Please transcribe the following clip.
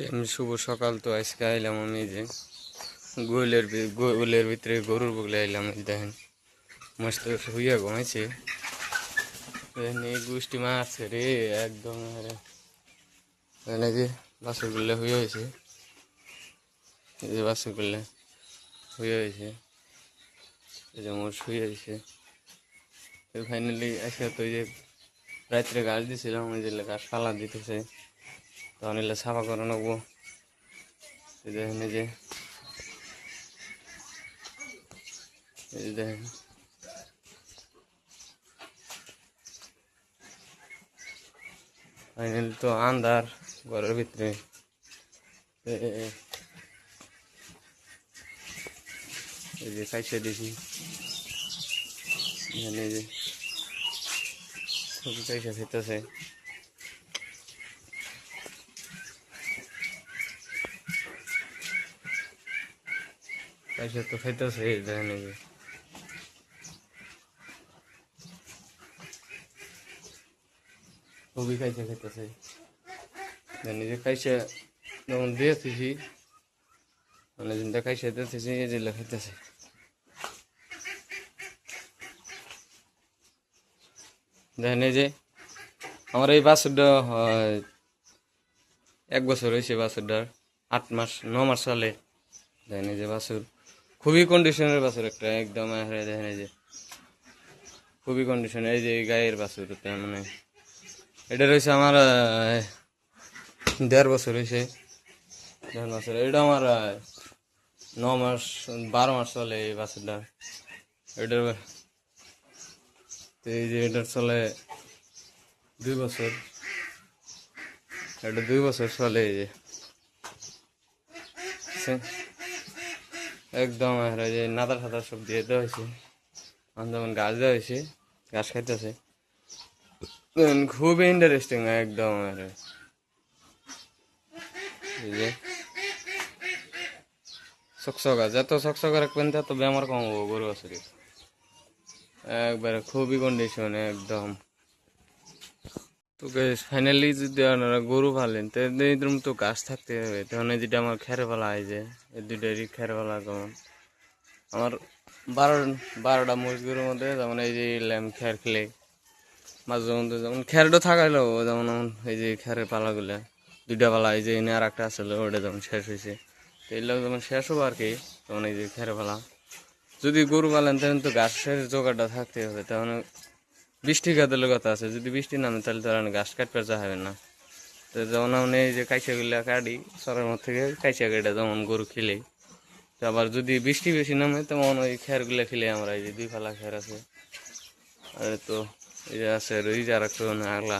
আমি শুভ সকাল। তো আজকে আইলাম আমি যে গোলের ভিতরে গরুর বগলে আইলাম। দেখেন মস্ত হইয়া ঘুমাইছে, এই গোষ্ঠী মারছে রে একদম। এখানে যে বাসর গুলো হয়ে হয়েছে, এই যে বাসর গুলো হয়ে হয়েছে, এই যে মোট শুয়ে হয়েছে। ফাইনালি আজকে তো এই যে রাত্রে গাছ দিয়েছিলাম, ওই যে গাছ পালা দিতেছে, তখন এলে সাফা করে নেবো। দেখেন এই যে দেখেন ফাইনালি তো আন্ধার ঘরের ভিতরে। এই যে খাইছে দেখি, এখানে যে খুবই খাইছে খেতেছে। খাইছে তো খাইতেছে, দেখেন এই যে খুবই খাইছে খেতেছে। নিজে খাইছে যেমন দিয়েছি, মানে যেটা খাইছে দিতেছি, এই যে খাইতেছে। দেখেন এই যে আমার এই বাছুরটা 1 বছর হয়েছে, বাছুরটার 8 মাস 9 মাস চলে। দেখেন এই যে বাছুর খুবই কন্ডিশনের বাছুর একটা, একদম। দেখেন এই যে খুবই কন্ডিশন। এই যে গায়ের বাছুর, মানে এটা রয়েছে আমার 1.5 বছর হয়েছে, 1.5 বছর। এটা আমার 9 মাস 12 মাস চলে এই বাছুরটা। এটার এই যে এটার চলে 2 বছর, এটা 2 বছর চলে। এই যে একদম যে নাদার ফাদার সব দিয়ে দেওয়া হয়েছে, যেমন গাছ দেওয়া হয়েছে, ঘাস খাইতেছে। খুবই ইন্টারেস্টিং একদম। এই যে চকচকা, যত চকচকা রাখবেন তত বেমার কমাবো গরু বাছুরি, একবারে খুবই কন্ডিশন একদম। তো ফাইনালি যদি আপনারা গরু পালেন তাহলে এদের মতো গাছ থাকতে হবে। তখন যেটা আমার খেরে ফেলা হয় যে এই দুইটারই খেরে ফেলা, যেমন আমার 12টা মহিষ গরুর মধ্যে যেমন এই যে খের খেলে মাঝে মধ্যে যেমন খেরটা থাকাইলো, যেমন এই যে খেরের পালাগুলো 2টা পালা, এই যে এনে আর একটা আসলে ওটা যেমন শেষ হয়েছে, তো এগুলো যেমন শেষ হবো আর কি। তখন এই যে খেরে পালা যদি গরু পালেন তখন তো ঘাসের জোগাড়টা থাকতে হবে। তখন বৃষ্টি কাটালে কথা আছে, যদি বৃষ্টি নামে তাহলে তো ঘাস কাটতে যাবে না। তো যেমন আমরা এই যে কাইচাগুলা কাটি সরের মধ্যে থেকে, কাইচা কেটে যেমন গরু খেলে, তো আবার যদি বৃষ্টি বেশি নামে তেমন ওই খেরগুলো খেলে আমরা। এই যে 2 ফালা খের আছে, আর তো এই যে আছে রই আর একটা আগলা।